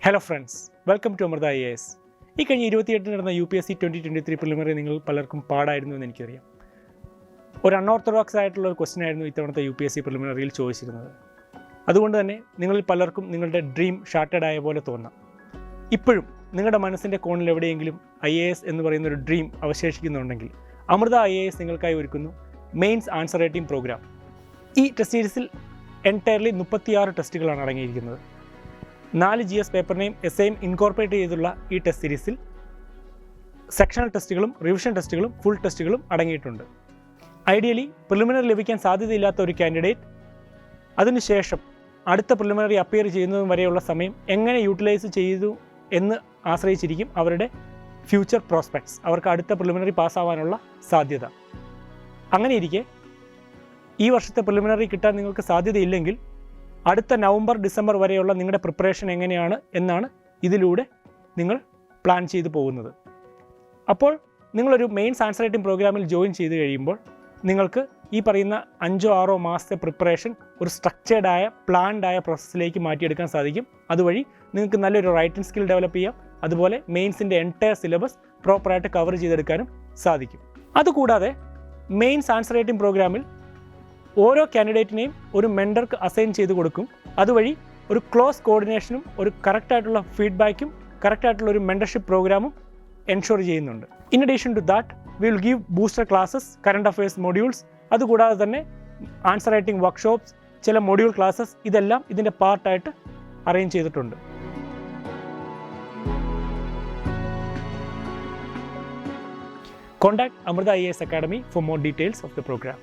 Hello friends, welcome to Amrita IAS. ഈ കഴിഞ്ഞ 28 നടന്ന UPSC 2023 പ്രിലിമിനറി നിങ്ങൾ പലർക്കും പാടായിരുന്നു എന്ന് എനിക്കറിയാം. ഒരു അൺഓർത്തഡോക്സ് ആയിട്ടുള്ള ഒരു ക്വസ്റ്റ്യൻ ആയിരുന്നു ഇത്തവണത്തെ UPSC പ്രിലിമിനറിയിൽ ചോദിച്ചിരുന്നത്. അതുകൊണ്ട് തന്നെ നിങ്ങളിൽ പലർക്കും നിങ്ങളുടെ ഡ്രീം ഷാർട്ടഡ് ആയ പോലെ തോന്നാം. ഇപ്പോഴും നിങ്ങളുടെ മനസ്സിൻ്റെ കോണിൽ എവിടെയെങ്കിലും IAS എന്ന് പറയുന്ന ഒരു ഡ്രീം അവശേഷിക്കുന്നുണ്ടെങ്കിൽ Amrita IAS നിങ്ങൾക്കായി ഒരുക്കുന്നു മെയിൻസ് ആൻസർ റൈറ്റിംഗ് പ്രോഗ്രാം. ഈ ടെസ്റ്റ് സീരീസിൽ എൻറ്റയർലി 36 ടെസ്റ്റുകളാണ് അടങ്ങിയിരിക്കുന്നത്. 4 GS പേപ്പറിനെയും എസ്സേയും ഇൻകോർപ്പറേറ്റ് ചെയ്തുള്ള ഈ ടെസ്റ്റ് സീരീസിൽ സെക്ഷണൽ ടെസ്റ്റുകളും റിവിഷൻ ടെസ്റ്റുകളും ഫുൾ ടെസ്റ്റുകളും അടങ്ങിയിട്ടുണ്ട്. ഐഡിയലി പ്രിലിമിനറി ലഭിക്കാൻ സാധ്യതയില്ലാത്ത ഒരു കാൻഡിഡേറ്റ് അതിനുശേഷം അടുത്ത പ്രിലിമിനറി അപ്പിയർ ചെയ്യുന്നതും വരെയുള്ള സമയം എങ്ങനെ യൂട്ടിലൈസ് ചെയ്തു എന്ന് ആശ്രയിച്ചിരിക്കും അവരുടെ ഫ്യൂച്ചർ പ്രോസ്പെക്ട്സ്, അവർക്ക് അടുത്ത പ്രിലിമിനറി പാസ്സാവാനുള്ള സാധ്യത. അങ്ങനെയിരിക്കെ ഈ വർഷത്തെ പ്രിലിമിനറി കിട്ടാൻ നിങ്ങൾക്ക് സാധ്യതയില്ലെങ്കിൽ അടുത്ത നവംബർ ഡിസംബർ വരെയുള്ള നിങ്ങളുടെ പ്രിപ്പറേഷൻ എങ്ങനെയാണ് എന്നാണ് ഇതിലൂടെ നിങ്ങൾ പ്ലാൻ ചെയ്തു പോകുന്നത്. അപ്പോൾ നിങ്ങളൊരു മെയിൻസ് ആൻസർ റൈറ്റിംഗ് പ്രോഗ്രാമിൽ ജോയിൻ ചെയ്ത് കഴിയുമ്പോൾ നിങ്ങൾക്ക് ഈ പറയുന്ന 5-6 മാസത്തെ പ്രിപ്പറേഷൻ ഒരു സ്ട്രക്ചേർഡായ പ്ലാൻഡായ പ്രോസസ്സിലേക്ക് മാറ്റിയെടുക്കാൻ സാധിക്കും. അതുവഴി നിങ്ങൾക്ക് നല്ലൊരു റൈറ്റിംഗ് സ്കിൽ ഡെവലപ്പ് ചെയ്യാം. അതുപോലെ മെയിൻസിൻ്റെ എൻറ്റയർ സിലബസ് പ്രോപ്പറായിട്ട് കവർ ചെയ്തെടുക്കാനും സാധിക്കും. അതുകൂടാതെ മെയിൻസ് ആൻസർ റൈറ്റിംഗ് പ്രോഗ്രാമിൽ ഓരോ കാൻഡിഡേറ്റിനെയും ഒരു മെൻറ്റർക്ക് അസൈൻ ചെയ്ത് കൊടുക്കും. അതുവഴി ഒരു ക്ലോസ് കോർഡിനേഷനും ഒരു കറക്റ്റായിട്ടുള്ള ഫീഡ്ബാക്കും കറക്റ്റായിട്ടുള്ള ഒരു മെൻറ്റർഷിപ്പ് പ്രോഗ്രാമും എൻഷുർ ചെയ്യുന്നുണ്ട്. In addition to that we will give booster classes, current affairs modules, അതുകൂടാതെ തന്നെ ആൻസർ റൈറ്റിംഗ് വർക്ക്ഷോപ്സ്, ചില മൊഡ്യൂൾ ക്ലാസ്സസ്, ഇതെല്ലാം ഇതിൻ്റെ പാർട്ടായിട്ട് അറേഞ്ച് ചെയ്തിട്ടുണ്ട്. Contact Amrita IAS Academy for more details of the program.